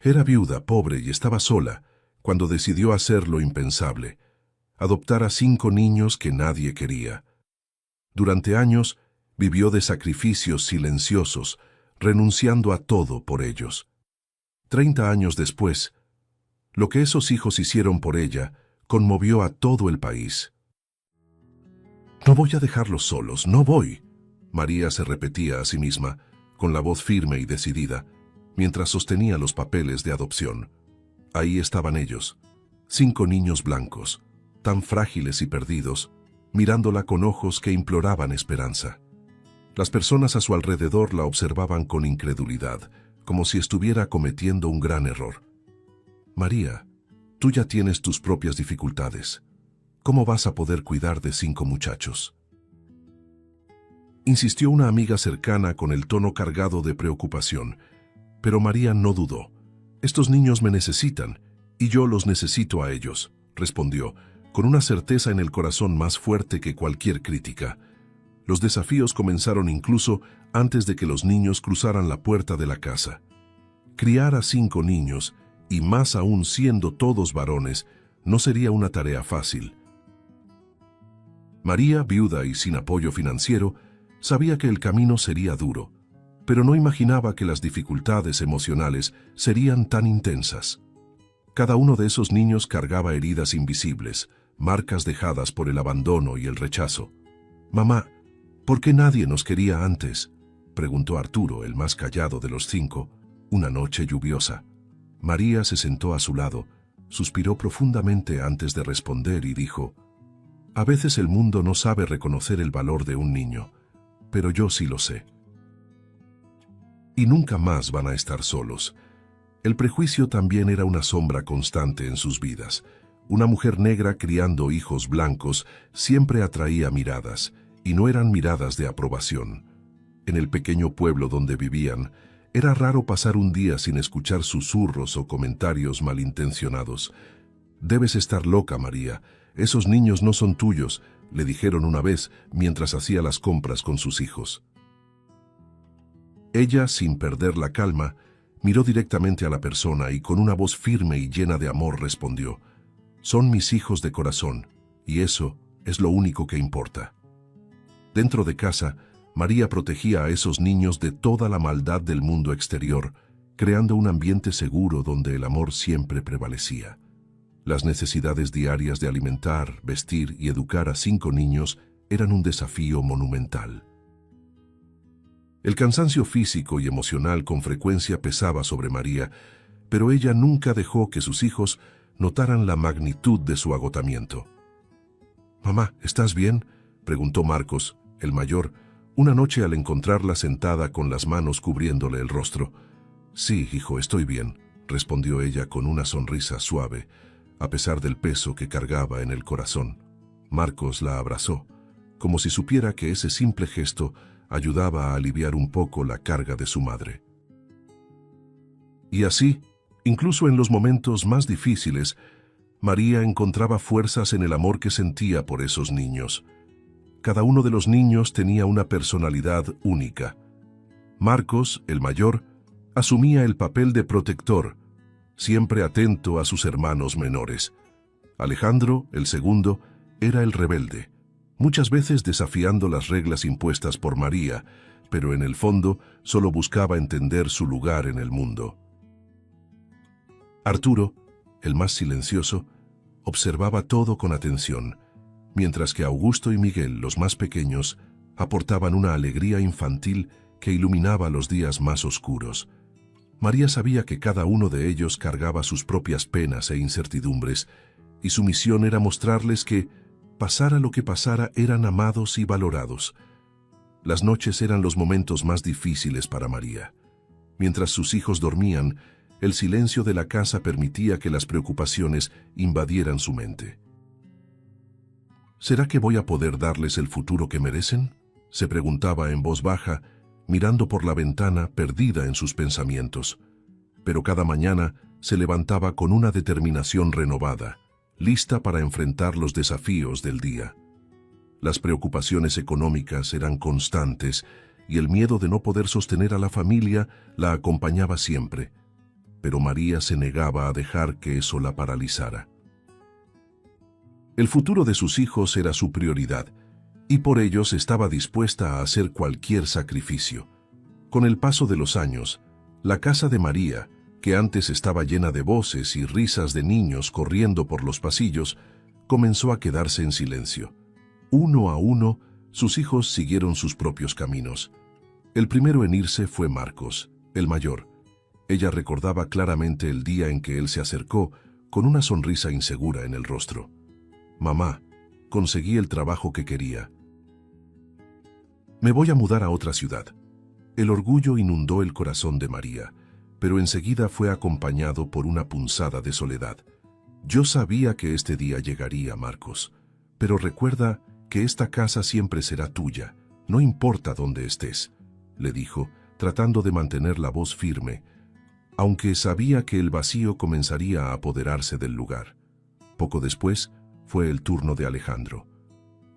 Era viuda, pobre y estaba sola, cuando decidió hacer lo impensable, adoptar a 5 niños que nadie quería. Durante años, vivió de sacrificios silenciosos, renunciando a todo por ellos. 30 años después, lo que esos hijos hicieron por ella conmovió a todo el país. «No voy a dejarlos solos, no voy», María se repetía a sí misma, con la voz firme y decidida, mientras sostenía los papeles de adopción. Ahí estaban ellos, 5 niños blancos, tan frágiles y perdidos, mirándola con ojos que imploraban esperanza. Las personas a su alrededor la observaban con incredulidad, como si estuviera cometiendo un gran error. «María, tú ya tienes tus propias dificultades. ¿Cómo vas a poder cuidar de 5 muchachos?», insistió una amiga cercana con el tono cargado de preocupación. Pero María no dudó. «Estos niños me necesitan, y yo los necesito a ellos», respondió, con una certeza en el corazón más fuerte que cualquier crítica. Los desafíos comenzaron incluso antes de que los niños cruzaran la puerta de la casa. Criar a 5 niños, y más aún siendo todos varones, no sería una tarea fácil. María, viuda y sin apoyo financiero, sabía que el camino sería duro, pero no imaginaba que las dificultades emocionales serían tan intensas. Cada uno de esos niños cargaba heridas invisibles, marcas dejadas por el abandono y el rechazo. «Mamá, ¿por qué nadie nos quería antes?», preguntó Arturo, el más callado de los 5, una noche lluviosa. María se sentó a su lado, suspiró profundamente antes de responder y dijo: «A veces el mundo no sabe reconocer el valor de un niño, pero yo sí lo sé. Y nunca más van a estar solos». El prejuicio también era una sombra constante en sus vidas. Una mujer negra criando hijos blancos siempre atraía miradas, y no eran miradas de aprobación. En el pequeño pueblo donde vivían, era raro pasar un día sin escuchar susurros o comentarios malintencionados. «Debes estar loca, María. Esos niños no son tuyos», le dijeron una vez mientras hacía las compras con sus hijos. Ella, sin perder la calma, miró directamente a la persona y con una voz firme y llena de amor respondió: «Son mis hijos de corazón, y eso es lo único que importa». Dentro de casa, María protegía a esos niños de toda la maldad del mundo exterior, creando un ambiente seguro donde el amor siempre prevalecía. Las necesidades diarias de alimentar, vestir y educar a 5 niños eran un desafío monumental. El cansancio físico y emocional con frecuencia pesaba sobre María, pero ella nunca dejó que sus hijos notaran la magnitud de su agotamiento. «Mamá, ¿estás bien?», preguntó Marcos, el mayor, una noche al encontrarla sentada con las manos cubriéndole el rostro. «Sí, hijo, estoy bien», respondió ella con una sonrisa suave, a pesar del peso que cargaba en el corazón. Marcos la abrazó, como si supiera que ese simple gesto ayudaba a aliviar un poco la carga de su madre. Y así, incluso en los momentos más difíciles, María encontraba fuerzas en el amor que sentía por esos niños. Cada uno de los niños tenía una personalidad única. Marcos, el mayor, asumía el papel de protector, siempre atento a sus hermanos menores. Alejandro, el segundo, era el rebelde, muchas veces desafiando las reglas impuestas por María, pero en el fondo solo buscaba entender su lugar en el mundo. Arturo, el más silencioso, observaba todo con atención, mientras que Augusto y Miguel, los más pequeños, aportaban una alegría infantil que iluminaba los días más oscuros. María sabía que cada uno de ellos cargaba sus propias penas e incertidumbres, y su misión era mostrarles que, pasara lo que pasara, eran amados y valorados. Las noches eran los momentos más difíciles para María. Mientras sus hijos dormían, el silencio de la casa permitía que las preocupaciones invadieran su mente. ¿Será que voy a poder darles el futuro que merecen?, se preguntaba en voz baja, mirando por la ventana perdida en sus pensamientos. Pero cada mañana se levantaba con una determinación renovada, lista para enfrentar los desafíos del día. Las preocupaciones económicas eran constantes y el miedo de no poder sostener a la familia la acompañaba siempre. pero María se negaba a dejar que eso la paralizara. El futuro de sus hijos era su prioridad, y por ellos estaba dispuesta a hacer cualquier sacrificio. Con el paso de los años, la casa de María, que antes estaba llena de voces y risas de niños corriendo por los pasillos, comenzó a quedarse en silencio. Uno a uno, sus hijos siguieron sus propios caminos. El primero en irse fue Marcos, el mayor. Ella recordaba claramente el día en que él se acercó, con una sonrisa insegura en el rostro. «Mamá, conseguí el trabajo que quería. Me voy a mudar a otra ciudad». El orgullo inundó el corazón de María, pero enseguida fue acompañado por una punzada de soledad. «Yo sabía que este día llegaría, Marcos, pero recuerda que esta casa siempre será tuya, no importa dónde estés», le dijo, tratando de mantener la voz firme, aunque sabía que el vacío comenzaría a apoderarse del lugar. Poco después, fue el turno de Alejandro.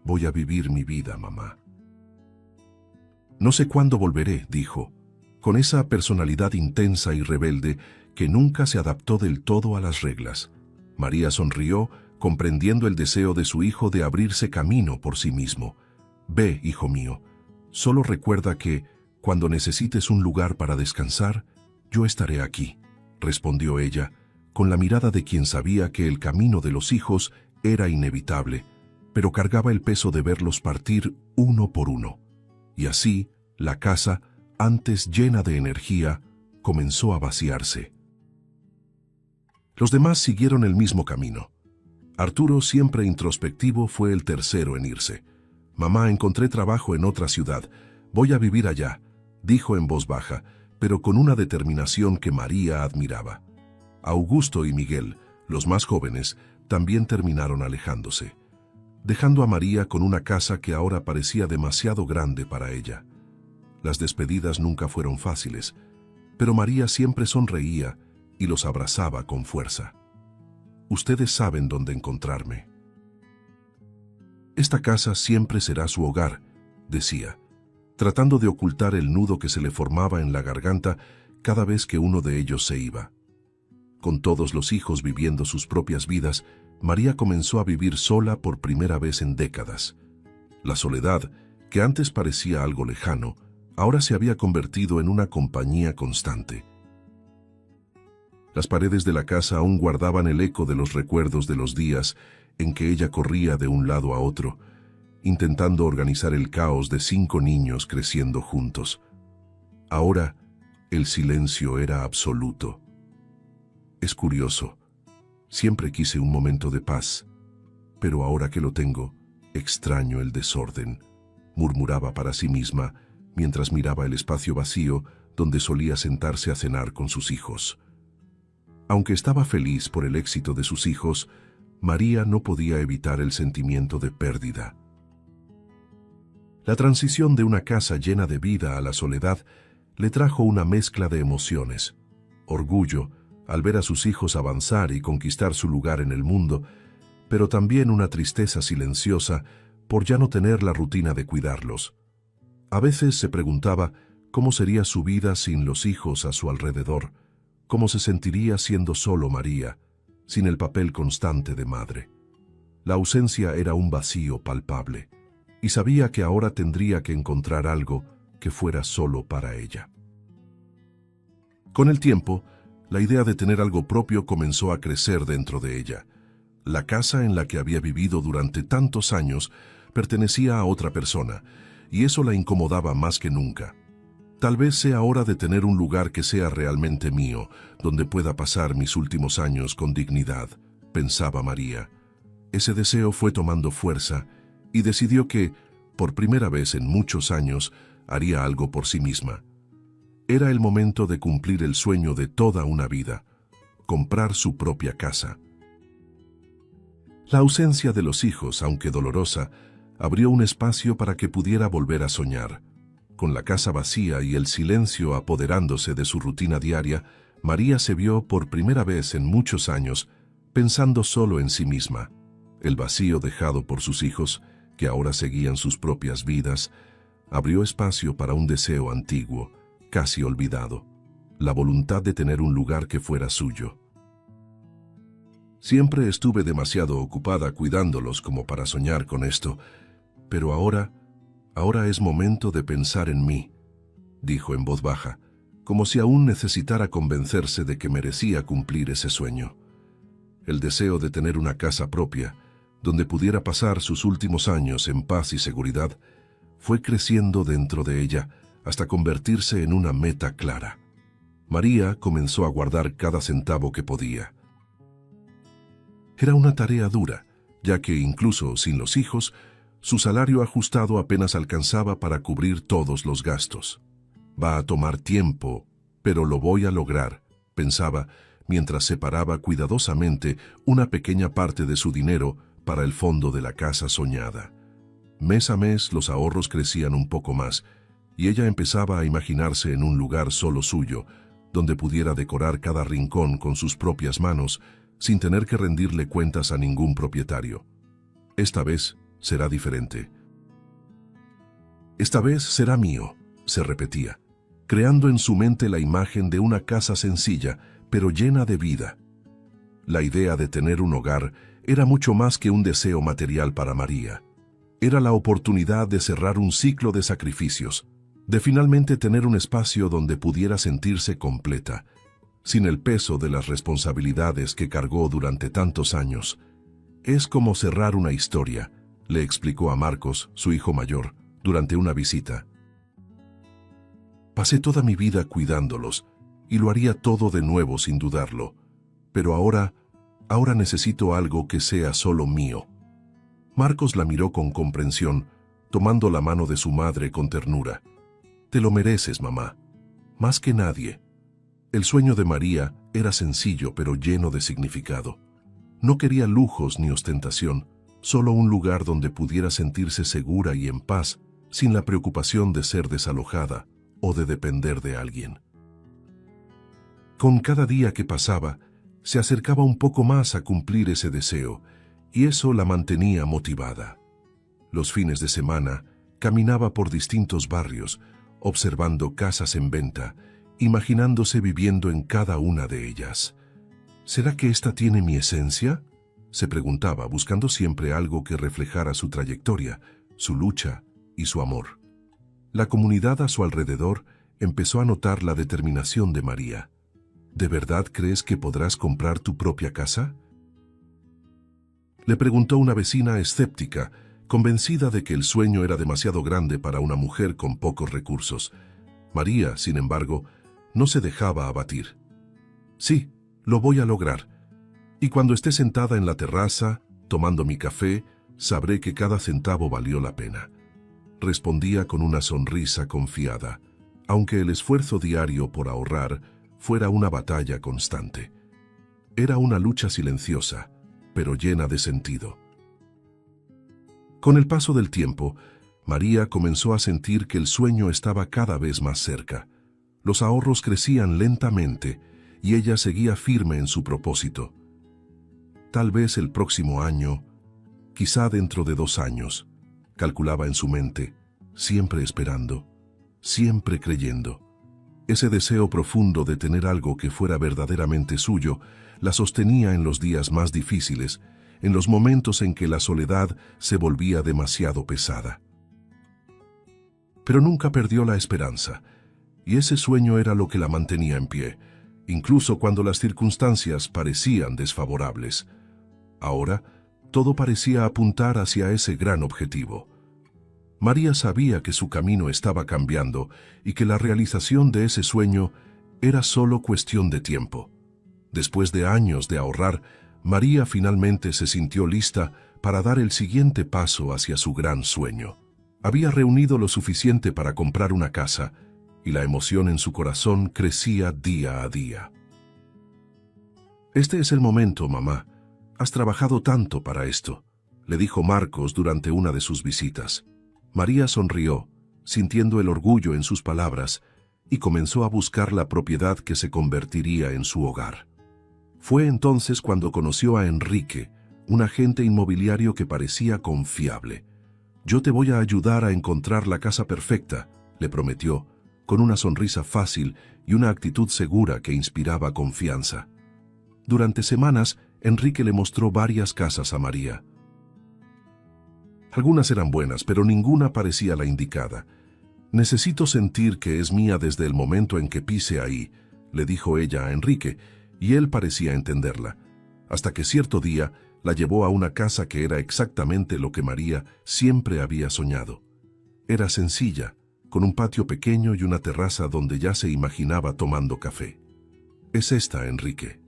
«Voy a vivir mi vida, mamá». «No sé cuándo volveré», dijo, con esa personalidad intensa y rebelde que nunca se adaptó del todo a las reglas. María sonrió, comprendiendo el deseo de su hijo de abrirse camino por sí mismo. «Ve, hijo mío, solo recuerda que, cuando necesites un lugar para descansar, yo estaré aquí», respondió ella, con la mirada de quien sabía que el camino de los hijos era inevitable, pero cargaba el peso de verlos partir uno por uno. Y así, la casa, antes llena de energía, comenzó a vaciarse. Los demás siguieron el mismo camino. Arturo, siempre introspectivo, fue el tercero en irse. «Mamá, encontré trabajo en otra ciudad. Voy a vivir allá», dijo en voz baja, pero con una determinación que María admiraba. Augusto y Miguel, los más jóvenes, también terminaron alejándose, dejando a María con una casa que ahora parecía demasiado grande para ella. Las despedidas nunca fueron fáciles, pero María siempre sonreía y los abrazaba con fuerza. «Ustedes saben dónde encontrarme. Esta casa siempre será su hogar», decía, tratando de ocultar el nudo que se le formaba en la garganta cada vez que uno de ellos se iba. Con todos los hijos viviendo sus propias vidas, María comenzó a vivir sola por primera vez en décadas. La soledad, que antes parecía algo lejano, ahora se había convertido en una compañía constante. Las paredes de la casa aún guardaban el eco de los recuerdos de los días en que ella corría de un lado a otro, intentando organizar el caos de 5 niños creciendo juntos. Ahora, el silencio era absoluto. «Es curioso. Siempre quise un momento de paz, pero ahora que lo tengo, extraño el desorden», murmuraba para sí misma mientras miraba el espacio vacío donde solía sentarse a cenar con sus hijos. Aunque estaba feliz por el éxito de sus hijos, María no podía evitar el sentimiento de pérdida. La transición de una casa llena de vida a la soledad le trajo una mezcla de emociones: orgullo al ver a sus hijos avanzar y conquistar su lugar en el mundo, pero también una tristeza silenciosa por ya no tener la rutina de cuidarlos. A veces se preguntaba cómo sería su vida sin los hijos a su alrededor, cómo se sentiría siendo solo María, sin el papel constante de madre. La ausencia era un vacío palpable, y sabía que ahora tendría que encontrar algo que fuera solo para ella. Con el tiempo, la idea de tener algo propio comenzó a crecer dentro de ella. La casa en la que había vivido durante tantos años pertenecía a otra persona, y eso la incomodaba más que nunca. Tal vez sea hora de tener un lugar que sea realmente mío, donde pueda pasar mis últimos años con dignidad, pensaba María. Ese deseo fue tomando fuerza y decidió que, por primera vez en muchos años, haría algo por sí misma. Era el momento de cumplir el sueño de toda una vida: comprar su propia casa. La ausencia de los hijos, aunque dolorosa, abrió un espacio para que pudiera volver a soñar. Con la casa vacía y el silencio apoderándose de su rutina diaria, María se vio por primera vez en muchos años pensando solo en sí misma. El vacío dejado por sus hijos, que ahora seguían sus propias vidas, abrió espacio para un deseo antiguo, casi olvidado: la voluntad de tener un lugar que fuera suyo. Siempre estuve demasiado ocupada cuidándolos como para soñar con esto, pero ahora es momento de pensar en mí, dijo en voz baja, como si aún necesitara convencerse de que merecía cumplir ese sueño. El deseo de tener una casa propia, donde pudiera pasar sus últimos años en paz y seguridad, fue creciendo dentro de ella hasta convertirse en una meta clara. María comenzó a guardar cada centavo que podía. Era una tarea dura, ya que incluso sin los hijos, su salario ajustado apenas alcanzaba para cubrir todos los gastos. Va a tomar tiempo, pero lo voy a lograr, pensaba, mientras separaba cuidadosamente una pequeña parte de su dinero para el fondo de la casa soñada. Mes a mes los ahorros crecían un poco más, y ella empezaba a imaginarse en un lugar solo suyo, donde pudiera decorar cada rincón con sus propias manos, sin tener que rendirle cuentas a ningún propietario. Esta vez será diferente. Esta vez será mío, se repetía, creando en su mente la imagen de una casa sencilla, pero llena de vida. La idea de tener un hogar era mucho más que un deseo material para María. Era la oportunidad de cerrar un ciclo de sacrificios, de finalmente tener un espacio donde pudiera sentirse completa, sin el peso de las responsabilidades que cargó durante tantos años. Es como cerrar una historia, le explicó a Marcos, su hijo mayor, durante una visita. Pasé toda mi vida cuidándolos, y lo haría todo de nuevo sin dudarlo, pero ahora necesito algo que sea solo mío. Marcos la miró con comprensión, tomando la mano de su madre con ternura. Te lo mereces, mamá, más que nadie. El sueño de María era sencillo pero lleno de significado. No quería lujos ni ostentación, solo un lugar donde pudiera sentirse segura y en paz, sin la preocupación de ser desalojada o de depender de alguien. Con cada día que pasaba, se acercaba un poco más a cumplir ese deseo, y eso la mantenía motivada. Los fines de semana, caminaba por distintos barrios, observando casas en venta, imaginándose viviendo en cada una de ellas. ¿Será que esta tiene mi esencia?, se preguntaba, buscando siempre algo que reflejara su trayectoria, su lucha y su amor. La comunidad a su alrededor empezó a notar la determinación de María. ¿De verdad crees que podrás comprar tu propia casa?, le preguntó una vecina escéptica, convencida de que el sueño era demasiado grande para una mujer con pocos recursos. María, sin embargo, no se dejaba abatir. Sí, lo voy a lograr. Y cuando esté sentada en la terraza, tomando mi café, sabré que cada centavo valió la pena. Respondía con una sonrisa confiada, aunque el esfuerzo diario por ahorrar fuera una batalla constante. Era una lucha silenciosa, pero llena de sentido. Con el paso del tiempo, María comenzó a sentir que el sueño estaba cada vez más cerca. Los ahorros crecían lentamente y ella seguía firme en su propósito. Tal vez el próximo año, quizá dentro de 2 años, calculaba en su mente, siempre esperando, siempre creyendo. Ese deseo profundo de tener algo que fuera verdaderamente suyo la sostenía en los días más difíciles, en los momentos en que la soledad se volvía demasiado pesada. Pero nunca perdió la esperanza, y ese sueño era lo que la mantenía en pie, incluso cuando las circunstancias parecían desfavorables. Ahora, todo parecía apuntar hacia ese gran objetivo. María sabía que su camino estaba cambiando y que la realización de ese sueño era solo cuestión de tiempo. Después de años de ahorrar, María finalmente se sintió lista para dar el siguiente paso hacia su gran sueño. Había reunido lo suficiente para comprar una casa, y la emoción en su corazón crecía día a día. «Este es el momento, mamá. Has trabajado tanto para esto», le dijo Marcos durante una de sus visitas. María sonrió, sintiendo el orgullo en sus palabras, y comenzó a buscar la propiedad que se convertiría en su hogar. Fue entonces cuando conoció a Enrique, un agente inmobiliario que parecía confiable. «Yo te voy a ayudar a encontrar la casa perfecta», le prometió, con una sonrisa fácil y una actitud segura que inspiraba confianza. Durante semanas, Enrique le mostró varias casas a María. Algunas eran buenas, pero ninguna parecía la indicada. «Necesito sentir que es mía desde el momento en que pise ahí», le dijo ella a Enrique, y él parecía entenderla, hasta que cierto día la llevó a una casa que era exactamente lo que María siempre había soñado. Era sencilla, con un patio pequeño y una terraza donde ya se imaginaba tomando café. «Es esta, Enrique».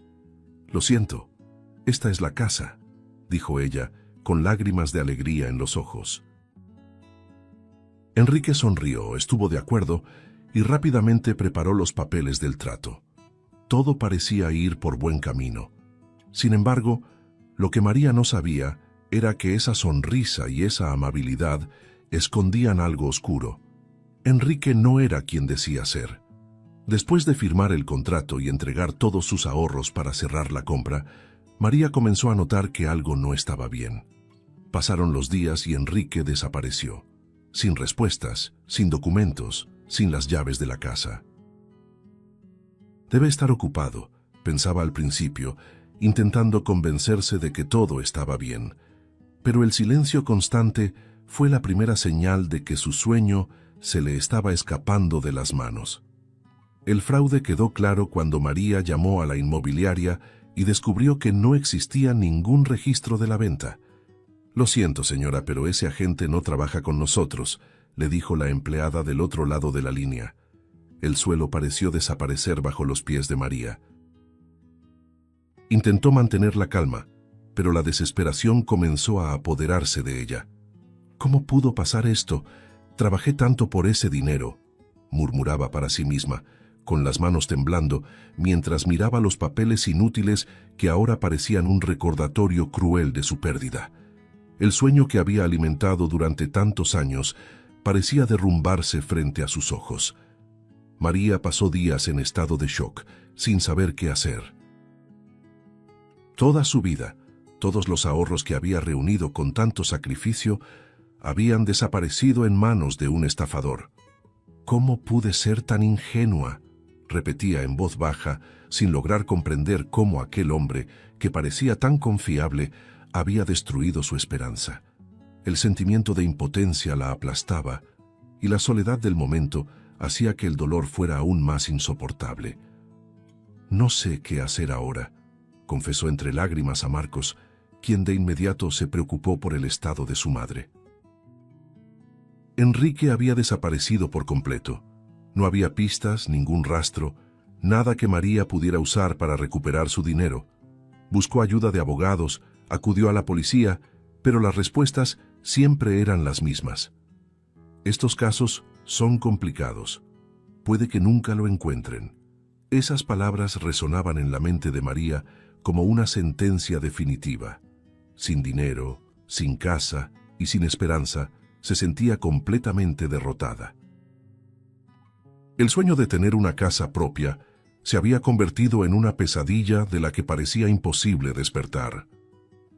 «Lo siento, esta es la casa», dijo ella, con lágrimas de alegría en los ojos. Enrique sonrió, estuvo de acuerdo y rápidamente preparó los papeles del trato. Todo parecía ir por buen camino. Sin embargo, lo que María no sabía era que esa sonrisa y esa amabilidad escondían algo oscuro. Enrique no era quien decía ser. Después de firmar el contrato y entregar todos sus ahorros para cerrar la compra, María comenzó a notar que algo no estaba bien. Pasaron los días y Enrique desapareció, sin respuestas, sin documentos, sin las llaves de la casa. «Debe estar ocupado», pensaba al principio, intentando convencerse de que todo estaba bien. Pero el silencio constante fue la primera señal de que su sueño se le estaba escapando de las manos. El fraude quedó claro cuando María llamó a la inmobiliaria y descubrió que no existía ningún registro de la venta. «Lo siento, señora, pero ese agente no trabaja con nosotros», le dijo la empleada del otro lado de la línea. El suelo pareció desaparecer bajo los pies de María. Intentó mantener la calma, pero la desesperación comenzó a apoderarse de ella. «¿Cómo pudo pasar esto? Trabajé tanto por ese dinero», murmuraba para sí misma, con las manos temblando, mientras miraba los papeles inútiles que ahora parecían un recordatorio cruel de su pérdida. El sueño que había alimentado durante tantos años parecía derrumbarse frente a sus ojos. María pasó días en estado de shock, sin saber qué hacer. Toda su vida, todos los ahorros que había reunido con tanto sacrificio, habían desaparecido en manos de un estafador. «¿Cómo pude ser tan ingenua?», repetía en voz baja, sin lograr comprender cómo aquel hombre, que parecía tan confiable, había destruido su esperanza. El sentimiento de impotencia la aplastaba, y la soledad del momento hacía que el dolor fuera aún más insoportable. «No sé qué hacer ahora», confesó entre lágrimas a Marcos, quien de inmediato se preocupó por el estado de su madre. Enrique había desaparecido por completo. No había pistas, ningún rastro, nada que María pudiera usar para recuperar su dinero. Buscó ayuda de abogados, acudió a la policía, pero las respuestas siempre eran las mismas. «Estos casos son complicados. Puede que nunca lo encuentren». Esas palabras resonaban en la mente de María como una sentencia definitiva. Sin dinero, sin casa y sin esperanza, se sentía completamente derrotada. El sueño de tener una casa propia se había convertido en una pesadilla de la que parecía imposible despertar.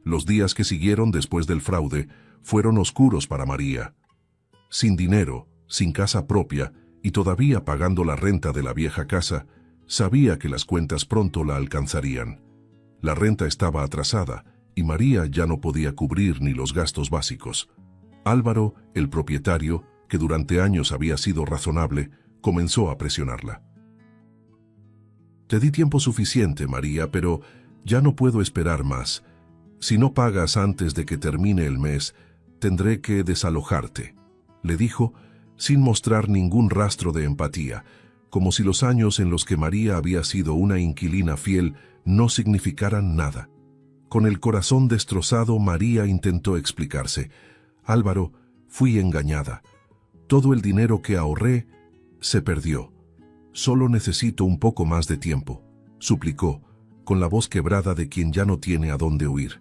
Los días que siguieron después del fraude fueron oscuros para María. Sin dinero, sin casa propia y todavía pagando la renta de la vieja casa, sabía que las cuentas pronto la alcanzarían. La renta estaba atrasada y María ya no podía cubrir ni los gastos básicos. Álvaro, el propietario, que durante años había sido razonable, comenzó a presionarla. «Te di tiempo suficiente, María, pero ya no puedo esperar más. Si no pagas antes de que termine el mes, tendré que desalojarte», le dijo, sin mostrar ningún rastro de empatía, como si los años en los que María había sido una inquilina fiel no significaran nada. Con el corazón destrozado, María intentó explicarse. «Álvaro, fui engañada. Todo el dinero que ahorré se perdió. Solo necesito un poco más de tiempo», suplicó, con la voz quebrada de quien ya no tiene a dónde huir.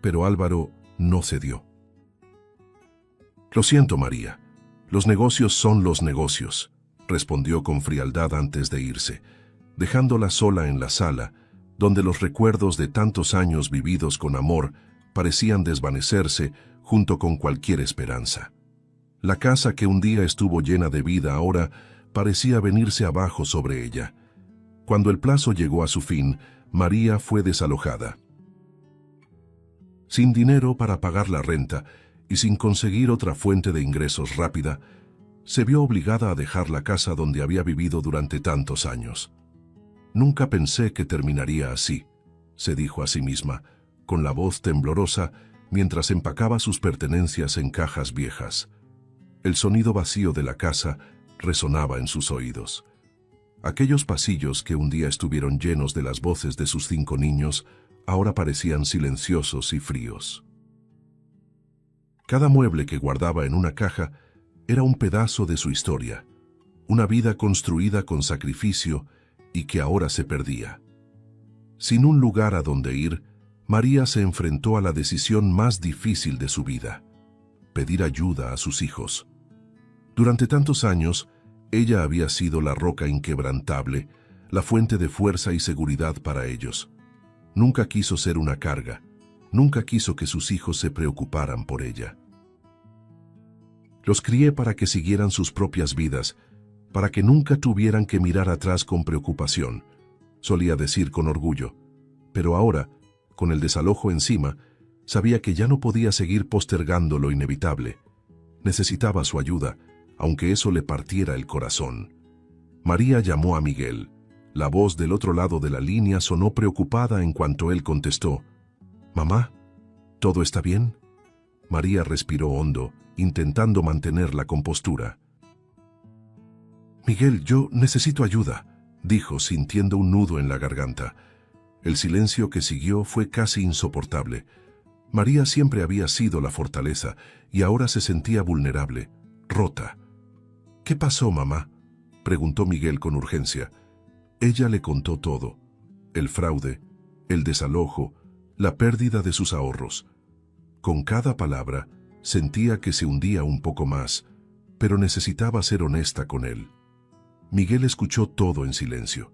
Pero Álvaro no cedió. «Lo siento, María. Los negocios son los negocios», respondió con frialdad antes de irse, dejándola sola en la sala, donde los recuerdos de tantos años vividos con amor parecían desvanecerse junto con cualquier esperanza. La casa que un día estuvo llena de vida ahora parecía venirse abajo sobre ella. Cuando el plazo llegó a su fin, María fue desalojada. Sin dinero para pagar la renta y sin conseguir otra fuente de ingresos rápida, se vio obligada a dejar la casa donde había vivido durante tantos años. «Nunca pensé que terminaría así», se dijo a sí misma, con la voz temblorosa, mientras empacaba sus pertenencias en cajas viejas. El sonido vacío de la casa resonaba en sus oídos. Aquellos pasillos que un día estuvieron llenos de las voces de sus 5 niños, ahora parecían silenciosos y fríos. Cada mueble que guardaba en una caja era un pedazo de su historia, una vida construida con sacrificio y que ahora se perdía. Sin un lugar a donde ir, María se enfrentó a la decisión más difícil de su vida: pedir ayuda a sus hijos. Durante tantos años, ella había sido la roca inquebrantable, la fuente de fuerza y seguridad para ellos. Nunca quiso ser una carga, nunca quiso que sus hijos se preocuparan por ella. Los crié para que siguieran sus propias vidas, para que nunca tuvieran que mirar atrás con preocupación, solía decir con orgullo. Pero ahora, con el desalojo encima, sabía que ya no podía seguir postergando lo inevitable. Necesitaba su ayuda, aunque eso le partiera el corazón. María llamó a Miguel. La voz del otro lado de la línea sonó preocupada en cuanto él contestó: «Mamá, ¿todo está bien?». María respiró hondo, intentando mantener la compostura. «Miguel, yo necesito ayuda», dijo, sintiendo un nudo en la garganta. El silencio que siguió fue casi insoportable. María siempre había sido la fortaleza y ahora se sentía vulnerable, rota. «¿Qué pasó, mamá?», preguntó Miguel con urgencia. Ella le contó todo: el fraude, el desalojo, la pérdida de sus ahorros. Con cada palabra sentía que se hundía un poco más, pero necesitaba ser honesta con él. Miguel escuchó todo en silencio.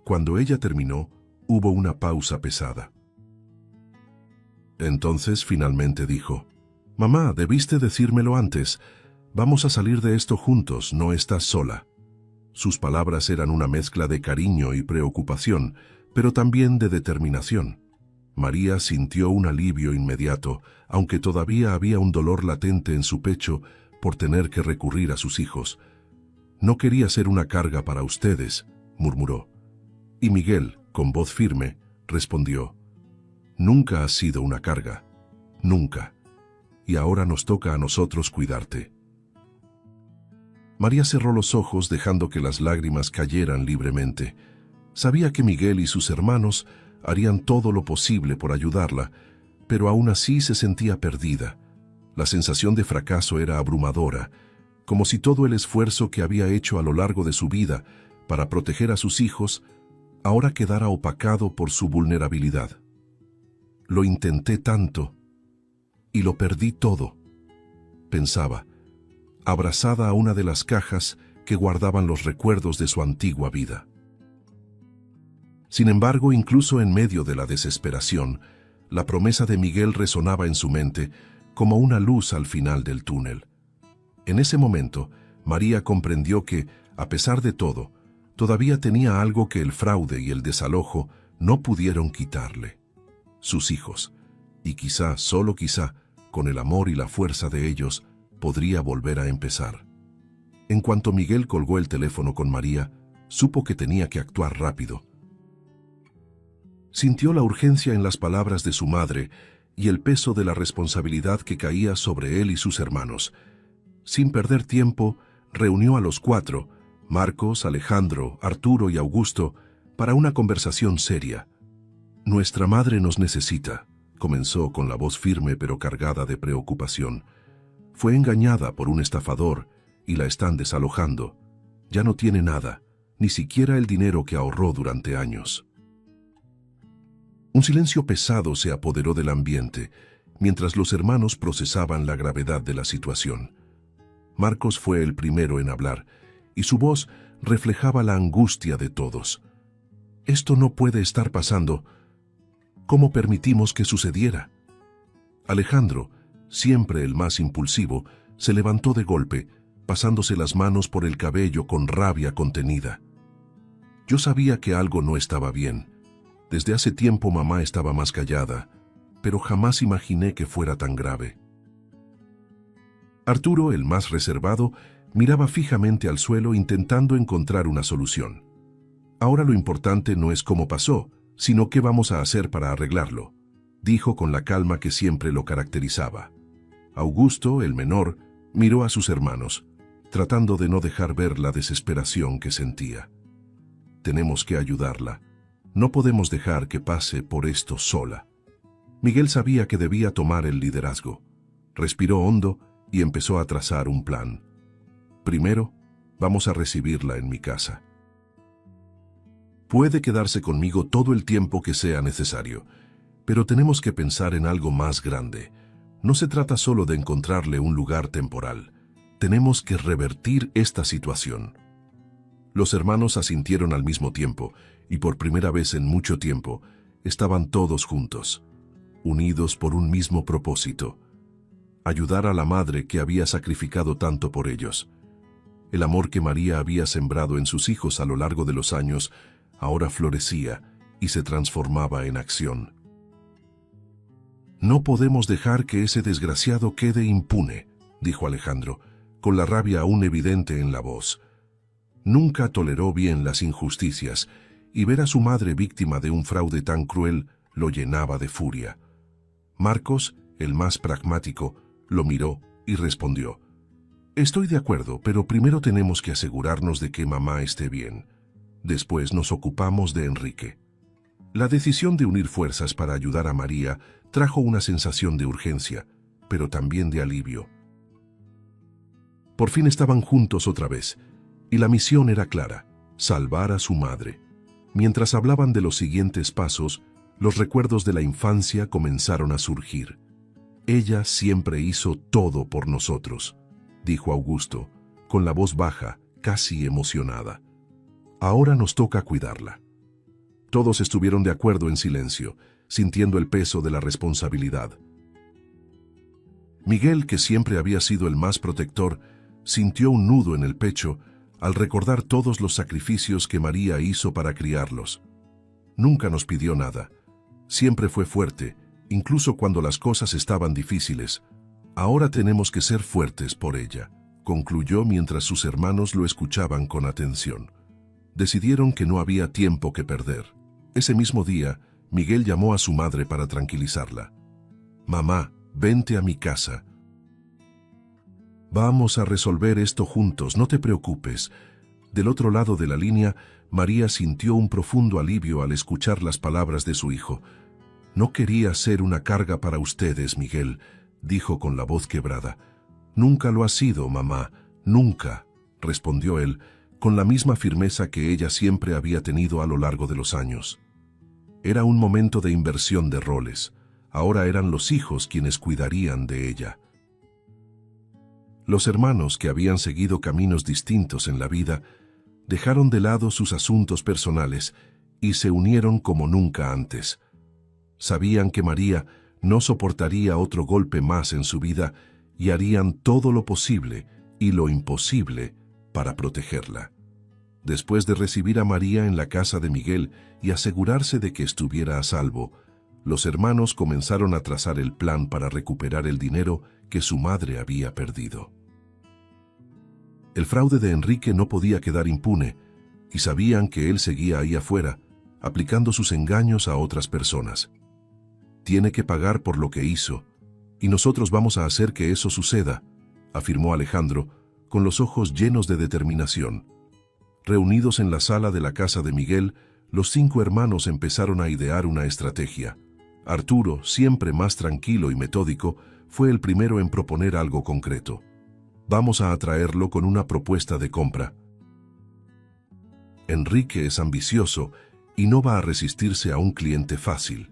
Cuando ella terminó, hubo una pausa pesada. Entonces finalmente dijo: «Mamá, debiste decírmelo antes. Vamos a salir de esto juntos, no estás sola». Sus palabras eran una mezcla de cariño y preocupación, pero también de determinación. María sintió un alivio inmediato, aunque todavía había un dolor latente en su pecho por tener que recurrir a sus hijos. «No quería ser una carga para ustedes», murmuró. Y Miguel, con voz firme, respondió: «Nunca has sido una carga, nunca. Y ahora nos toca a nosotros cuidarte». María cerró los ojos dejando que las lágrimas cayeran libremente. Sabía que Miguel y sus hermanos harían todo lo posible por ayudarla, pero aún así se sentía perdida. La sensación de fracaso era abrumadora, como si todo el esfuerzo que había hecho a lo largo de su vida para proteger a sus hijos ahora quedara opacado por su vulnerabilidad. «Lo intenté tanto y lo perdí todo», pensaba, abrazada a una de las cajas que guardaban los recuerdos de su antigua vida. Sin embargo, incluso en medio de la desesperación, la promesa de Miguel resonaba en su mente como una luz al final del túnel. En ese momento, María comprendió que, a pesar de todo, todavía tenía algo que el fraude y el desalojo no pudieron quitarle: sus hijos, y quizá, solo quizá, con el amor y la fuerza de ellos, podría volver a empezar. En cuanto Miguel colgó el teléfono con María, supo que tenía que actuar rápido. Sintió la urgencia en las palabras de su madre y el peso de la responsabilidad que caía sobre él y sus hermanos. Sin perder tiempo, reunió a los 4, Marcos, Alejandro, Arturo y Augusto, para una conversación seria. «Nuestra madre nos necesita», comenzó con la voz firme pero cargada de preocupación. «Fue engañada por un estafador y la están desalojando. Ya no tiene nada, ni siquiera el dinero que ahorró durante años». Un silencio pesado se apoderó del ambiente, mientras los hermanos procesaban la gravedad de la situación. Marcos fue el primero en hablar, y su voz reflejaba la angustia de todos. «Esto no puede estar pasando. ¿Cómo permitimos que sucediera?». Alejandro, siempre el más impulsivo, se levantó de golpe, pasándose las manos por el cabello con rabia contenida. Yo sabía que algo no estaba bien. Desde hace tiempo mamá estaba más callada, pero jamás imaginé que fuera tan grave. Arturo, el más reservado, miraba fijamente al suelo intentando encontrar una solución. Ahora lo importante no es cómo pasó, sino qué vamos a hacer para arreglarlo, dijo con la calma que siempre lo caracterizaba. Augusto, el menor, miró a sus hermanos, tratando de no dejar ver la desesperación que sentía. Tenemos que ayudarla. No podemos dejar que pase por esto sola. Miguel sabía que debía tomar el liderazgo. Respiró hondo y empezó a trazar un plan. Primero, vamos a recibirla en mi casa. Puede quedarse conmigo todo el tiempo que sea necesario, pero tenemos que pensar en algo más grande. No se trata solo de encontrarle un lugar temporal. Tenemos que revertir esta situación. Los hermanos asintieron al mismo tiempo, y por primera vez en mucho tiempo, estaban todos juntos, unidos por un mismo propósito: ayudar a la madre que había sacrificado tanto por ellos. El amor que María había sembrado en sus hijos a lo largo de los años ahora florecía y se transformaba en acción. No podemos dejar que ese desgraciado quede impune, dijo Alejandro, con la rabia aún evidente en la voz. Nunca toleró bien las injusticias, y ver a su madre víctima de un fraude tan cruel lo llenaba de furia. Marcos, el más pragmático, lo miró y respondió: Estoy de acuerdo, pero primero tenemos que asegurarnos de que mamá esté bien. Después nos ocupamos de Enrique. La decisión de unir fuerzas para ayudar a María trajo una sensación de urgencia, pero también de alivio. Por fin estaban juntos otra vez, y la misión era clara: salvar a su madre. Mientras hablaban de los siguientes pasos, los recuerdos de la infancia comenzaron a surgir. Ella siempre hizo todo por nosotros, dijo Augusto, con la voz baja, casi emocionada. Ahora nos toca cuidarla. Todos estuvieron de acuerdo en silencio, sintiendo el peso de la responsabilidad. Miguel, que siempre había sido el más protector, sintió un nudo en el pecho al recordar todos los sacrificios que María hizo para criarlos. Nunca nos pidió nada. Siempre fue fuerte, incluso cuando las cosas estaban difíciles. Ahora tenemos que ser fuertes por ella, concluyó mientras sus hermanos lo escuchaban con atención. Decidieron que no había tiempo que perder. Ese mismo día, Miguel llamó a su madre para tranquilizarla. «Mamá, vente a mi casa. Vamos a resolver esto juntos, no te preocupes». Del otro lado de la línea, María sintió un profundo alivio al escuchar las palabras de su hijo. «No quería ser una carga para ustedes, Miguel», dijo con la voz quebrada. «Nunca lo ha sido, mamá, nunca», respondió él, con la misma firmeza que ella siempre había tenido a lo largo de los años. Era un momento de inversión de roles. Ahora eran los hijos quienes cuidarían de ella. Los hermanos, que habían seguido caminos distintos en la vida, dejaron de lado sus asuntos personales y se unieron como nunca antes. Sabían que María no soportaría otro golpe más en su vida y harían todo lo posible y lo imposible para protegerla. Después de recibir a María en la casa de Miguel y asegurarse de que estuviera a salvo, los hermanos comenzaron a trazar el plan para recuperar el dinero que su madre había perdido. El fraude de Enrique no podía quedar impune, y sabían que él seguía ahí afuera, aplicando sus engaños a otras personas. Tiene que pagar por lo que hizo, y nosotros vamos a hacer que eso suceda, afirmó Alejandro, con los ojos llenos de determinación. Reunidos en la sala de la casa de Miguel, los 5 hermanos empezaron a idear una estrategia. Arturo, siempre más tranquilo y metódico, fue el primero en proponer algo concreto. Vamos a atraerlo con una propuesta de compra. Enrique es ambicioso y no va a resistirse a un cliente fácil.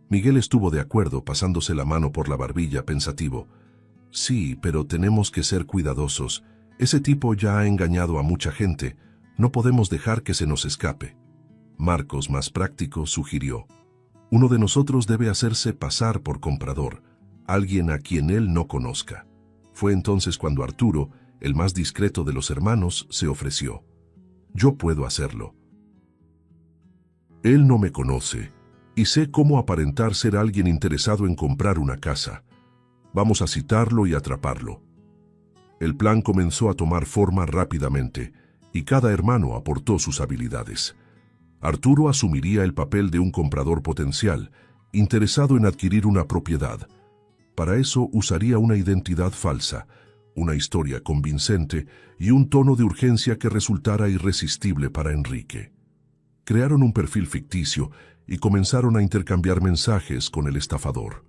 Miguel estuvo de acuerdo, pasándose la mano por la barbilla pensativo. Sí, pero tenemos que ser cuidadosos. Ese tipo ya ha engañado a mucha gente. No podemos dejar que se nos escape. Marcos, más práctico, sugirió: uno de nosotros debe hacerse pasar por comprador, alguien a quien él no conozca. Fue entonces cuando Arturo, el más discreto de los hermanos, se ofreció. «Yo puedo hacerlo. Él no me conoce, y sé cómo aparentar ser alguien interesado en comprar una casa. Vamos a citarlo y atraparlo». El plan comenzó a tomar forma rápidamente, y cada hermano aportó sus habilidades. Arturo asumiría el papel de un comprador potencial, interesado en adquirir una propiedad. Para eso usaría una identidad falsa, una historia convincente y un tono de urgencia que resultara irresistible para Enrique. Crearon un perfil ficticio y comenzaron a intercambiar mensajes con el estafador.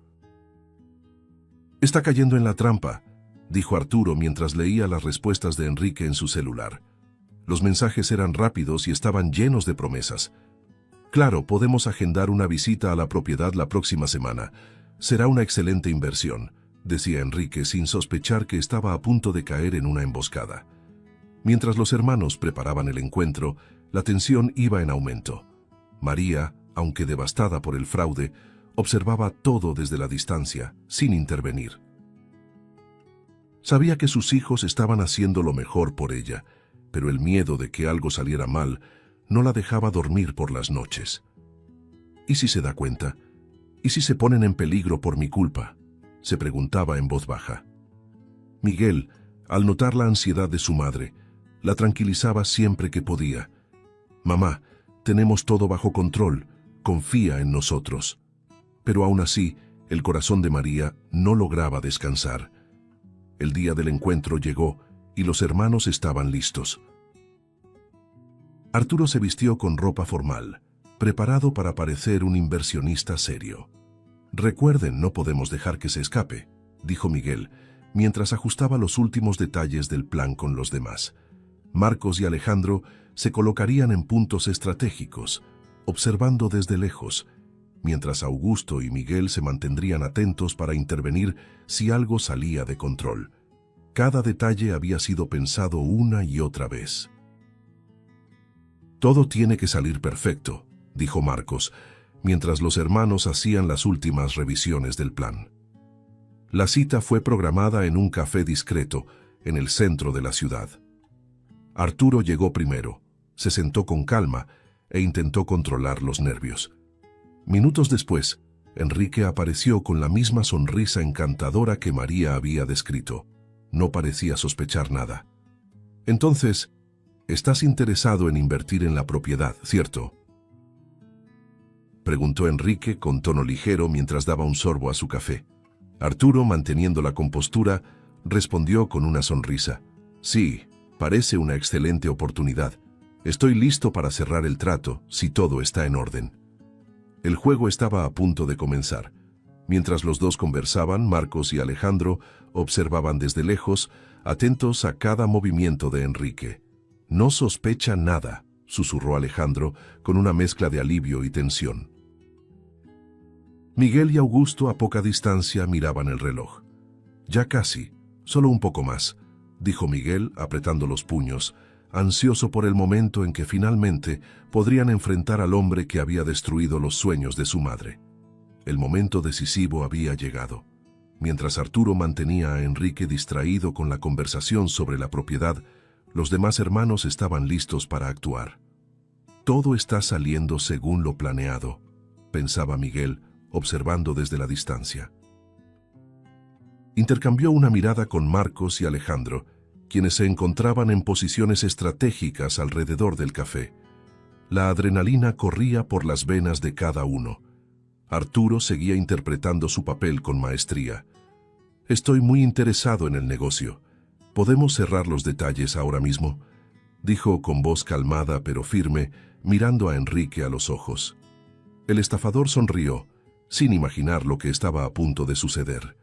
«Está cayendo en la trampa», dijo Arturo mientras leía las respuestas de Enrique en su celular. Los mensajes eran rápidos y estaban llenos de promesas. «Claro, podemos agendar una visita a la propiedad la próxima semana. Será una excelente inversión», decía Enrique sin sospechar que estaba a punto de caer en una emboscada. Mientras los hermanos preparaban el encuentro, la tensión iba en aumento. María, aunque devastada por el fraude, observaba todo desde la distancia, sin intervenir. Sabía que sus hijos estaban haciendo lo mejor por ella, pero el miedo de que algo saliera mal no la dejaba dormir por las noches. ¿Y si se da cuenta? ¿Y si se ponen en peligro por mi culpa?, se preguntaba en voz baja. Miguel, al notar la ansiedad de su madre, la tranquilizaba siempre que podía. «Mamá, tenemos todo bajo control, confía en nosotros». Pero aún así, el corazón de María no lograba descansar. El día del encuentro llegó y los hermanos estaban listos. Arturo se vistió con ropa formal, preparado para parecer un inversionista serio. «Recuerden, no podemos dejar que se escape», dijo Miguel, mientras ajustaba los últimos detalles del plan con los demás. Marcos y Alejandro se colocarían en puntos estratégicos, observando desde lejos, mientras Augusto y Miguel se mantendrían atentos para intervenir si algo salía de control. Cada detalle había sido pensado una y otra vez. «Todo tiene que salir perfecto», dijo Marcos, mientras los hermanos hacían las últimas revisiones del plan. La cita fue programada en un café discreto, en el centro de la ciudad. Arturo llegó primero, se sentó con calma e intentó controlar los nervios. Minutos después, Enrique apareció con la misma sonrisa encantadora que María había descrito. No parecía sospechar nada. «Entonces, estás interesado en invertir en la propiedad, ¿cierto?», preguntó Enrique con tono ligero mientras daba un sorbo a su café. Arturo, manteniendo la compostura, respondió con una sonrisa. «Sí, parece una excelente oportunidad. Estoy listo para cerrar el trato, si todo está en orden». El juego estaba a punto de comenzar. Mientras los dos conversaban, Marcos y Alejandro observaban desde lejos, atentos a cada movimiento de Enrique. «No sospecha nada», susurró Alejandro con una mezcla de alivio y tensión. Miguel y Augusto a poca distancia miraban el reloj. «Ya casi, solo un poco más», dijo Miguel apretando los puños, ansioso por el momento en que finalmente podrían enfrentar al hombre que había destruido los sueños de su madre. El momento decisivo había llegado. Mientras Arturo mantenía a Enrique distraído con la conversación sobre la propiedad, los demás hermanos estaban listos para actuar. «Todo está saliendo según lo planeado», pensaba Miguel, observando desde la distancia. Intercambió una mirada con Marcos y Alejandro, quienes se encontraban en posiciones estratégicas alrededor del café. La adrenalina corría por las venas de cada uno. Arturo seguía interpretando su papel con maestría. «Estoy muy interesado en el negocio. ¿Podemos cerrar los detalles ahora mismo?», dijo con voz calmada pero firme, mirando a Enrique a los ojos. El estafador sonrió, sin imaginar lo que estaba a punto de suceder.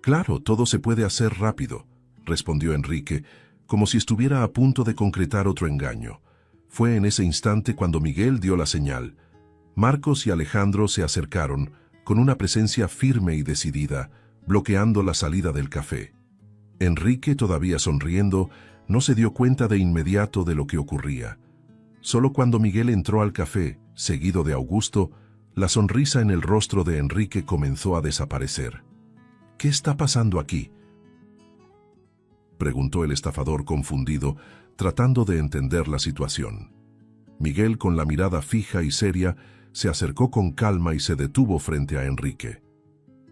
«Claro, todo se puede hacer rápido», respondió Enrique, como si estuviera a punto de concretar otro engaño. Fue en ese instante cuando Miguel dio la señal. Marcos y Alejandro se acercaron, con una presencia firme y decidida, bloqueando la salida del café. Enrique, todavía sonriendo, no se dio cuenta de inmediato de lo que ocurría. Solo cuando Miguel entró al café, seguido de Augusto, la sonrisa en el rostro de Enrique comenzó a desaparecer. «¿Qué está pasando aquí?», preguntó el estafador confundido, tratando de entender la situación. Miguel, con la mirada fija y seria, se acercó con calma y se detuvo frente a Enrique.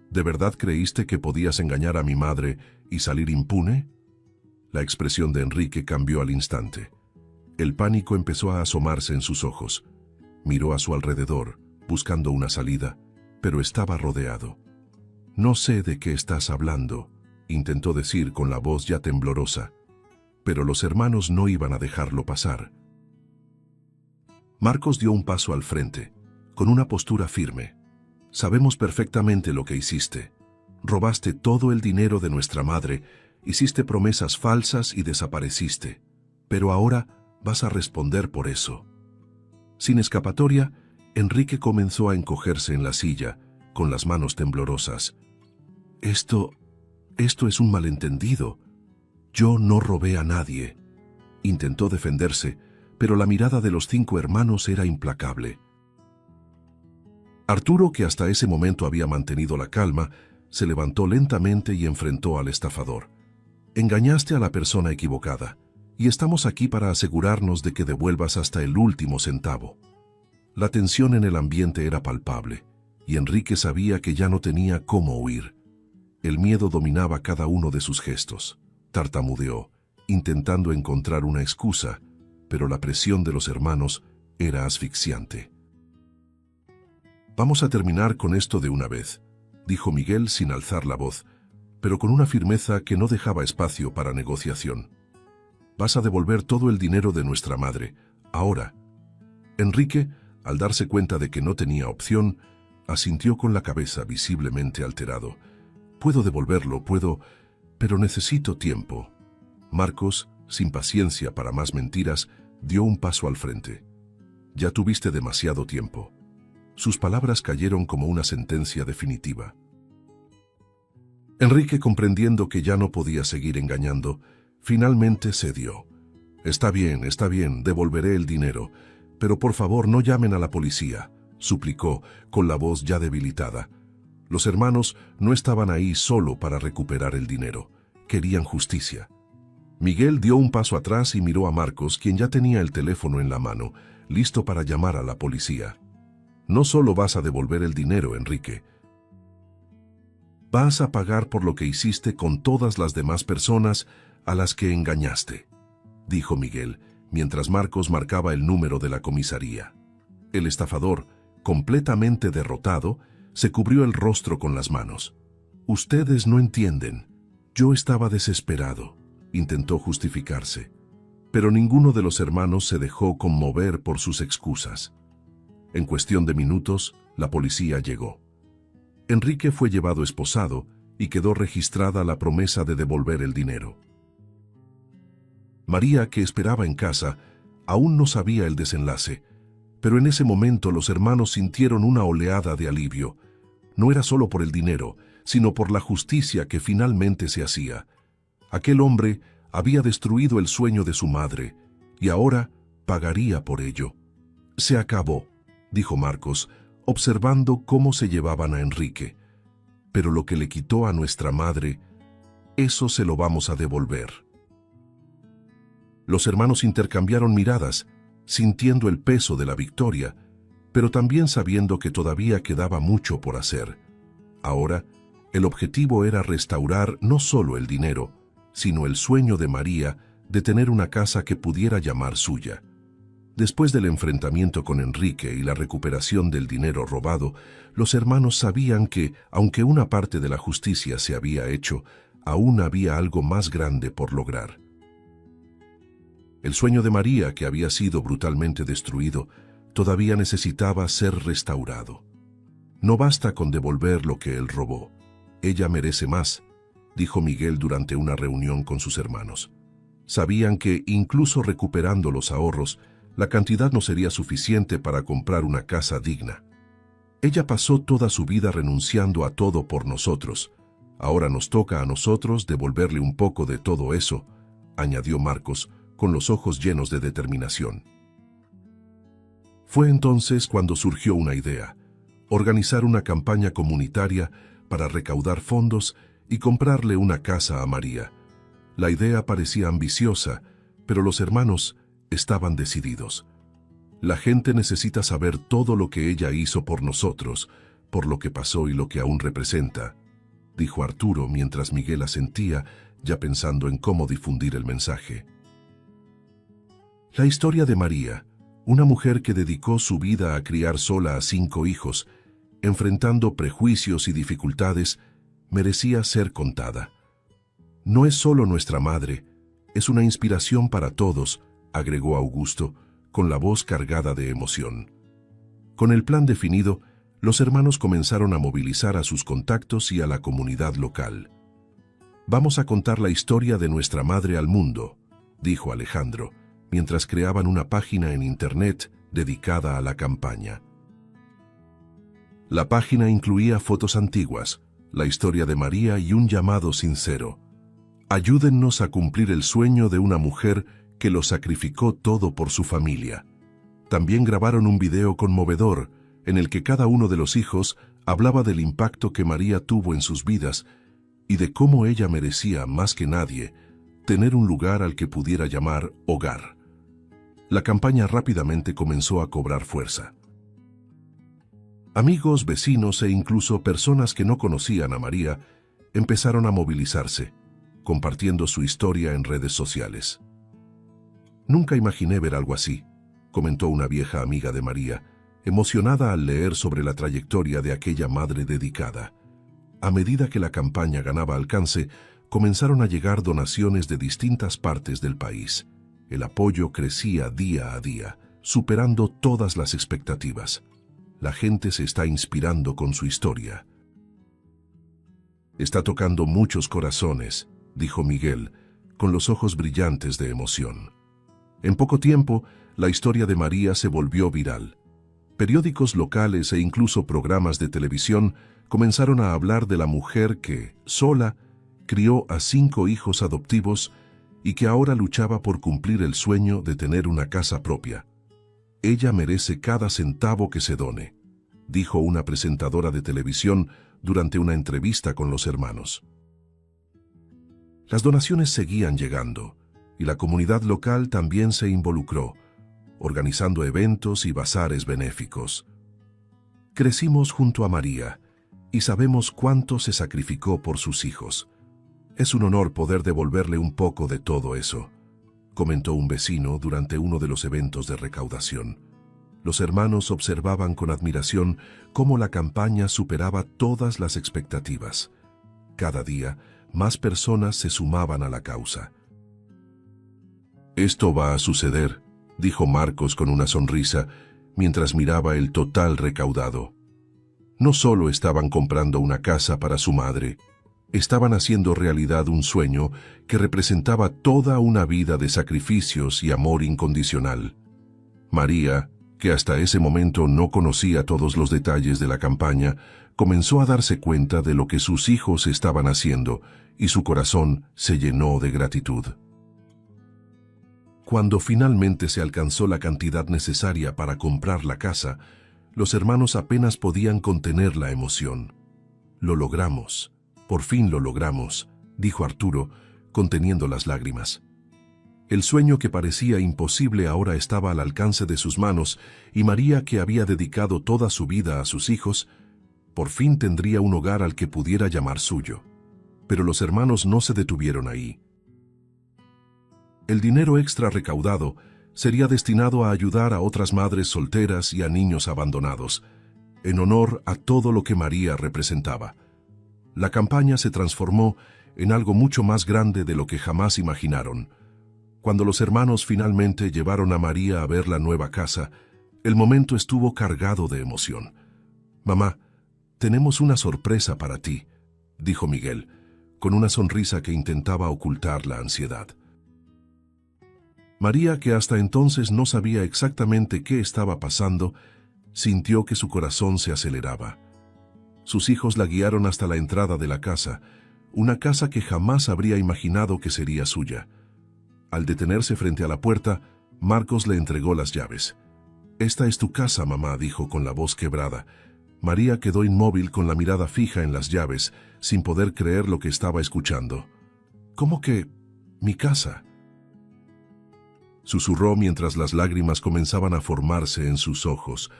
¿De verdad creíste que podías engañar a mi madre y salir impune? La expresión de Enrique cambió al instante. El pánico empezó a asomarse en sus ojos. Miró a su alrededor, buscando una salida, pero estaba rodeado. «No sé de qué estás hablando», intentó decir con la voz ya temblorosa, pero los hermanos no iban a dejarlo pasar. Marcos dio un paso al frente, con una postura firme. «Sabemos perfectamente lo que hiciste. Robaste todo el dinero de nuestra madre, hiciste promesas falsas y desapareciste. Pero ahora vas a responder por eso». Sin escapatoria, Enrique comenzó a encogerse en la silla, con las manos temblorosas. Esto es un malentendido. Yo no robé a nadie». Intentó defenderse, pero la mirada de los 5 hermanos era implacable. Arturo, que hasta ese momento había mantenido la calma, se levantó lentamente y enfrentó al estafador. «Engañaste a la persona equivocada, y estamos aquí para asegurarnos de que devuelvas hasta el último centavo». La tensión en el ambiente era palpable, y Enrique sabía que ya no tenía cómo huir. El miedo dominaba cada uno de sus gestos. Tartamudeó, intentando encontrar una excusa, pero la presión de los hermanos era asfixiante. «Vamos a terminar con esto de una vez», dijo Miguel sin alzar la voz, pero con una firmeza que no dejaba espacio para negociación. «Vas a devolver todo el dinero de nuestra madre, ahora». Enrique, al darse cuenta de que no tenía opción, asintió con la cabeza visiblemente alterado. «Puedo devolverlo, pero necesito tiempo». Marcos, sin paciencia para más mentiras, dio un paso al frente. «Ya tuviste demasiado tiempo». Sus palabras cayeron como una sentencia definitiva. Enrique, comprendiendo que ya no podía seguir engañando, finalmente cedió. Está bien, devolveré el dinero, pero por favor no llamen a la policía», suplicó, con la voz ya debilitada. Los hermanos no estaban ahí solo para recuperar el dinero, querían justicia. Miguel dio un paso atrás y miró a Marcos, quien ya tenía el teléfono en la mano, listo para llamar a la policía. «No solo vas a devolver el dinero, Enrique. Vas a pagar por lo que hiciste con todas las demás personas a las que engañaste», dijo Miguel, mientras Marcos marcaba el número de la comisaría. El estafador, completamente derrotado, se cubrió el rostro con las manos. «Ustedes no entienden. Yo estaba desesperado», intentó justificarse. Pero ninguno de los hermanos se dejó conmover por sus excusas. En cuestión de minutos, la policía llegó. Enrique fue llevado esposado y quedó registrada la promesa de devolver el dinero. María, que esperaba en casa, aún no sabía el desenlace, pero en ese momento los hermanos sintieron una oleada de alivio. No era solo por el dinero, sino por la justicia que finalmente se hacía. Aquel hombre había destruido el sueño de su madre, y ahora pagaría por ello. «Se acabó», dijo Marcos, observando cómo se llevaban a Enrique. «Pero lo que le quitó a nuestra madre, eso se lo vamos a devolver». Los hermanos intercambiaron miradas, sintiendo el peso de la victoria, pero también sabiendo que todavía quedaba mucho por hacer. Ahora, el objetivo era restaurar no solo el dinero, sino el sueño de María de tener una casa que pudiera llamar suya. Después del enfrentamiento con Enrique y la recuperación del dinero robado, los hermanos sabían que, aunque una parte de la justicia se había hecho, aún había algo más grande por lograr. El sueño de María, que había sido brutalmente destruido, todavía necesitaba ser restaurado. «No basta con devolver lo que él robó. Ella merece más», dijo Miguel durante una reunión con sus hermanos. Sabían que, incluso recuperando los ahorros, la cantidad no sería suficiente para comprar una casa digna. «Ella pasó toda su vida renunciando a todo por nosotros. Ahora nos toca a nosotros devolverle un poco de todo eso», añadió Marcos, con los ojos llenos de determinación. Fue entonces cuando surgió una idea: organizar una campaña comunitaria para recaudar fondos y comprarle una casa a María. La idea parecía ambiciosa, pero los hermanos estaban decididos. La gente necesita saber todo lo que ella hizo por nosotros, por lo que pasó y lo que aún representa, dijo Arturo mientras Miguel asentía, ya pensando en cómo difundir el mensaje. La historia de María, una mujer que dedicó su vida a criar sola a 5 hijos, enfrentando prejuicios y dificultades, merecía ser contada. No es solo nuestra madre, es una inspiración para todos, agregó Augusto, con la voz cargada de emoción. Con el plan definido, los hermanos comenzaron a movilizar a sus contactos y a la comunidad local. Vamos a contar la historia de nuestra madre al mundo, dijo Alejandro, mientras creaban una página en internet dedicada a la campaña. La página incluía fotos antiguas, la historia de María y un llamado sincero. Ayúdennos a cumplir el sueño de una mujer que lo sacrificó todo por su familia. También grabaron un video conmovedor en el que cada uno de los hijos hablaba del impacto que María tuvo en sus vidas y de cómo ella merecía, más que nadie, tener un lugar al que pudiera llamar hogar. La campaña rápidamente comenzó a cobrar fuerza. Amigos, vecinos e incluso personas que no conocían a María empezaron a movilizarse, compartiendo su historia en redes sociales. Nunca imaginé ver algo así, comentó una vieja amiga de María, emocionada al leer sobre la trayectoria de aquella madre dedicada. A medida que la campaña ganaba alcance, comenzaron a llegar donaciones de distintas partes del país. El apoyo crecía día a día, superando todas las expectativas. La gente se está inspirando con su historia. Está tocando muchos corazones, dijo Miguel, con los ojos brillantes de emoción. En poco tiempo, la historia de María se volvió viral. Periódicos locales e incluso programas de televisión comenzaron a hablar de la mujer que, sola, crió a 5 hijos adoptivos y que ahora luchaba por cumplir el sueño de tener una casa propia. Ella merece cada centavo que se done, dijo una presentadora de televisión durante una entrevista con los hermanos. Las donaciones seguían llegando, y la comunidad local también se involucró, organizando eventos y bazares benéficos. Crecimos junto a María, y sabemos cuánto se sacrificó por sus hijos. Es un honor poder devolverle un poco de todo eso, comentó un vecino durante uno de los eventos de recaudación. Los hermanos observaban con admiración cómo la campaña superaba todas las expectativas. Cada día, más personas se sumaban a la causa. Esto va a suceder, dijo Marcos con una sonrisa, mientras miraba el total recaudado. No solo estaban comprando una casa para su madre, estaban haciendo realidad un sueño que representaba toda una vida de sacrificios y amor incondicional. María, que hasta ese momento no conocía todos los detalles de la campaña, comenzó a darse cuenta de lo que sus hijos estaban haciendo y su corazón se llenó de gratitud. Cuando finalmente se alcanzó la cantidad necesaria para comprar la casa, los hermanos apenas podían contener la emoción. «Lo logramos, por fin lo logramos», dijo Arturo, conteniendo las lágrimas. El sueño que parecía imposible ahora estaba al alcance de sus manos, y María, que había dedicado toda su vida a sus hijos, por fin tendría un hogar al que pudiera llamar suyo. Pero los hermanos no se detuvieron ahí. El dinero extra recaudado sería destinado a ayudar a otras madres solteras y a niños abandonados, en honor a todo lo que María representaba. La campaña se transformó en algo mucho más grande de lo que jamás imaginaron. Cuando los hermanos finalmente llevaron a María a ver la nueva casa, el momento estuvo cargado de emoción. «Mamá, tenemos una sorpresa para ti», dijo Miguel, con una sonrisa que intentaba ocultar la ansiedad. María, que hasta entonces no sabía exactamente qué estaba pasando, sintió que su corazón se aceleraba. Sus hijos la guiaron hasta la entrada de la casa, una casa que jamás habría imaginado que sería suya. Al detenerse frente a la puerta, Marcos le entregó las llaves. «Esta es tu casa, mamá», dijo con la voz quebrada. María quedó inmóvil con la mirada fija en las llaves, sin poder creer lo que estaba escuchando. «¿Cómo que mi casa. Susurró mientras las lágrimas comenzaban a formarse en sus ojos.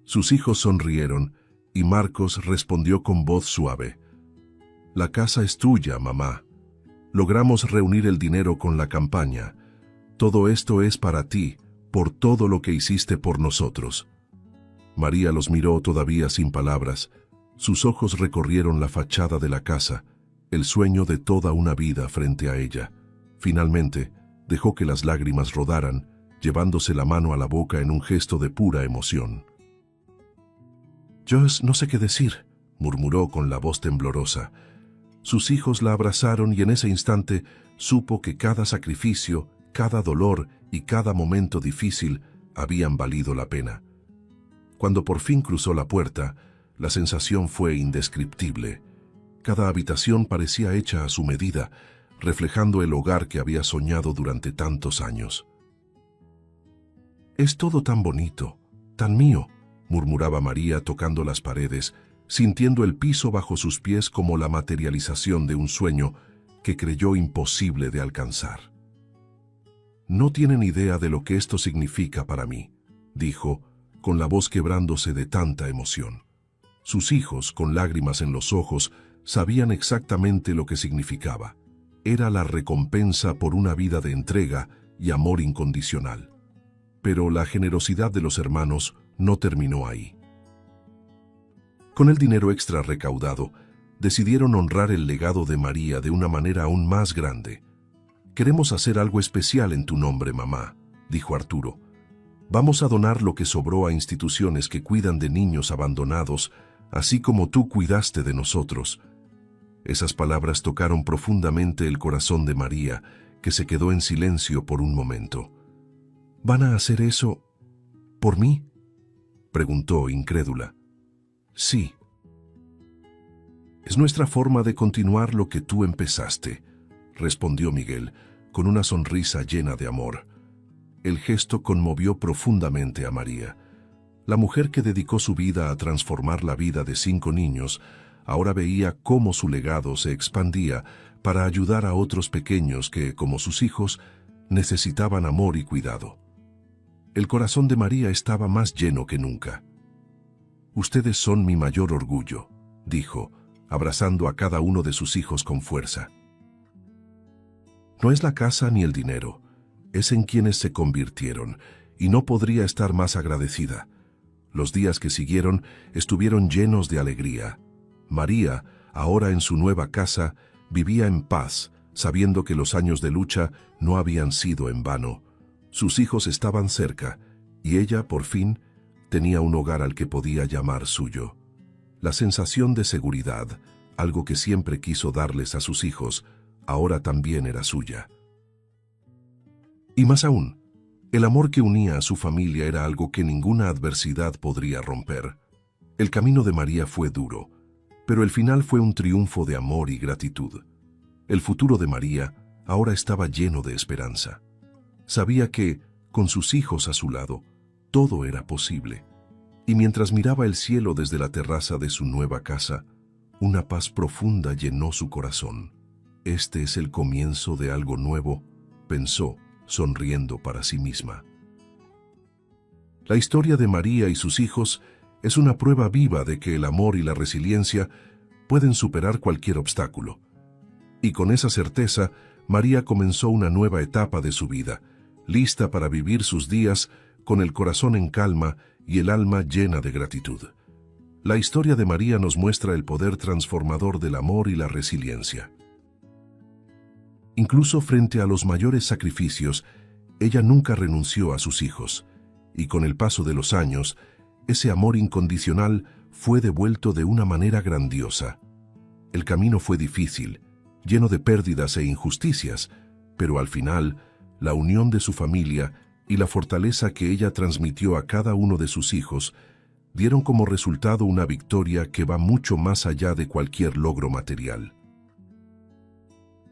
Sus hijos sonrieron y Marcos respondió con voz suave. La casa es tuya, mamá. Logramos reunir el dinero con la campaña. Todo esto es para ti, por todo lo que hiciste por nosotros. María los miró todavía sin palabras. Sus ojos recorrieron la fachada de la casa, el sueño de toda una vida frente a ella. Finalmente, dejó que las lágrimas rodaran, llevándose la mano a la boca en un gesto de pura emoción. «Yo no sé qué decir», murmuró con la voz temblorosa. Sus hijos la abrazaron y en ese instante supo que cada sacrificio, cada dolor y cada momento difícil habían valido la pena. Cuando por fin cruzó la puerta, la sensación fue indescriptible. Cada habitación parecía hecha a su medida, reflejando el hogar que había soñado durante tantos años. «Es todo tan bonito, tan mío», murmuraba María tocando las paredes, sintiendo el piso bajo sus pies como la materialización de un sueño que creyó imposible de alcanzar. «No tienen idea de lo que esto significa para mí», dijo, con la voz quebrándose de tanta emoción. Sus hijos, con lágrimas en los ojos, sabían exactamente lo que significaba. Era la recompensa por una vida de entrega y amor incondicional. Pero la generosidad de los hermanos no terminó ahí. Con el dinero extra recaudado, decidieron honrar el legado de María de una manera aún más grande. «Queremos hacer algo especial en tu nombre, mamá», dijo Arturo. «Vamos a donar lo que sobró a instituciones que cuidan de niños abandonados, así como tú cuidaste de nosotros». Esas palabras tocaron profundamente el corazón de María, que se quedó en silencio por un momento. «¿Van a hacer eso por mí?», preguntó incrédula. «Sí. Es nuestra forma de continuar lo que tú empezaste», respondió Miguel, con una sonrisa llena de amor. El gesto conmovió profundamente a María. La mujer que dedicó su vida a transformar la vida de 5 niños, ahora veía cómo su legado se expandía para ayudar a otros pequeños que, como sus hijos, necesitaban amor y cuidado. El corazón de María estaba más lleno que nunca. «Ustedes son mi mayor orgullo», dijo, abrazando a cada uno de sus hijos con fuerza. «No es la casa ni el dinero, es en quienes se convirtieron, y no podría estar más agradecida». Los días que siguieron estuvieron llenos de alegría. María, ahora en su nueva casa, vivía en paz, sabiendo que los años de lucha no habían sido en vano. Sus hijos estaban cerca, y ella, por fin, tenía un hogar al que podía llamar suyo. La sensación de seguridad, algo que siempre quiso darles a sus hijos, ahora también era suya. Y más aún, el amor que unía a su familia era algo que ninguna adversidad podría romper. El camino de María fue duro, pero el final fue un triunfo de amor y gratitud. El futuro de María ahora estaba lleno de esperanza. Sabía que, con sus hijos a su lado, todo era posible. Y mientras miraba el cielo desde la terraza de su nueva casa, una paz profunda llenó su corazón. «Este es el comienzo de algo nuevo», pensó, sonriendo para sí misma. La historia de María y sus hijos es una prueba viva de que el amor y la resiliencia pueden superar cualquier obstáculo. Y con esa certeza, María comenzó una nueva etapa de su vida, lista para vivir sus días con el corazón en calma y el alma llena de gratitud. La historia de María nos muestra el poder transformador del amor y la resiliencia. Incluso frente a los mayores sacrificios, ella nunca renunció a sus hijos, y con el paso de los años, ese amor incondicional fue devuelto de una manera grandiosa. El camino fue difícil, lleno de pérdidas e injusticias, pero al final, la unión de su familia y la fortaleza que ella transmitió a cada uno de sus hijos dieron como resultado una victoria que va mucho más allá de cualquier logro material.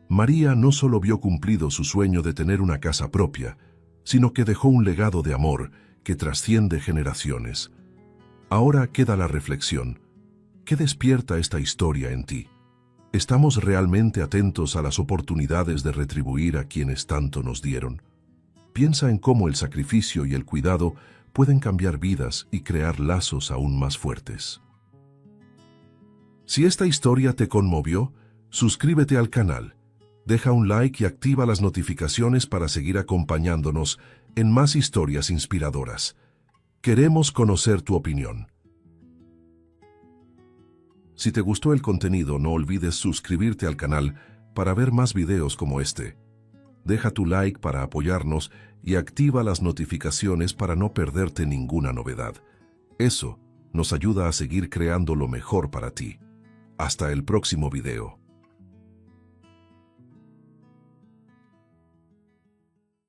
María no solo vio cumplido su sueño de tener una casa propia, sino que dejó un legado de amor que trasciende generaciones. Ahora queda la reflexión. ¿Qué despierta esta historia en ti? ¿Estamos realmente atentos a las oportunidades de retribuir a quienes tanto nos dieron? Piensa en cómo el sacrificio y el cuidado pueden cambiar vidas y crear lazos aún más fuertes. Si esta historia te conmovió, suscríbete al canal, deja un like y activa las notificaciones para seguir acompañándonos en más historias inspiradoras. Queremos conocer tu opinión. Si te gustó el contenido, no olvides suscribirte al canal para ver más videos como este. Deja tu like para apoyarnos y activa las notificaciones para no perderte ninguna novedad. Eso nos ayuda a seguir creando lo mejor para ti. Hasta el próximo video.